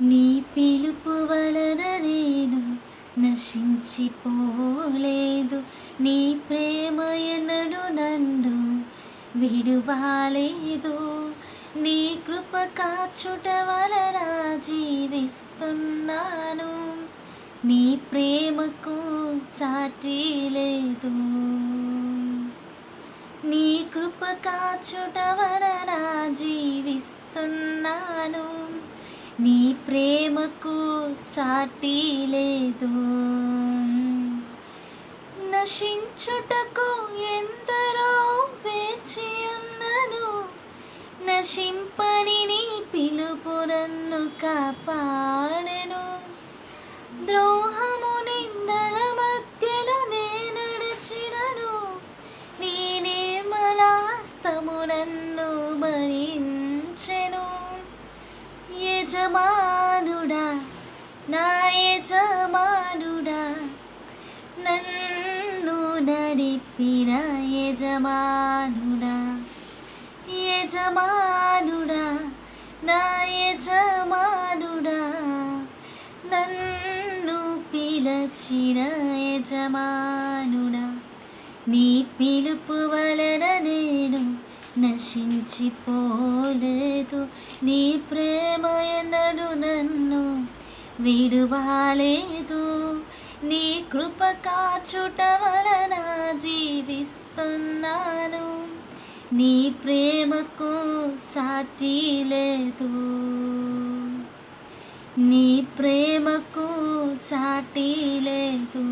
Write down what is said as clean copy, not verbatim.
నీ పిలుపు వలన నేను నశించిపోలేదు. నీ ప్రేమ ఎన్నడు నన్ను విడువాలేదు. నీ కృప కాచుట వలన జీవిస్తున్నాను. నీ ప్రేమకు సాటి లేదు. నీ కృప కాచుట వలన జీవిస్తున్నాను. నీ ప్రేమకు సాటి లేదు. నశించుటకు ఎందరో వేచియున్నను. నశింపని నీ పిలుపు నన్ను కాపాడెను. ద్రోహము నిందల మధ్యలో నే నడిచినను. నీ నిర్మలాస్తము నన్ను భరించెను. యజమానుడా, నా యజమానుడా, నన్ను నడిపిన యజమానుడా, యజమానుడా, నా యజమానుడా, నన్ను పిలచిన యజమానుడా. నీ పిలుపు వలన నేను నశించిపోలేదు. నీ ప్రేమ ఎన్నడు నన్ను విడువాలేదు. నీ కృప కాచుట వలన జీవిస్తున్నాను. నీ ప్రేమకు సాటి లేదు. నీ ప్రేమకు సాటి లేదు.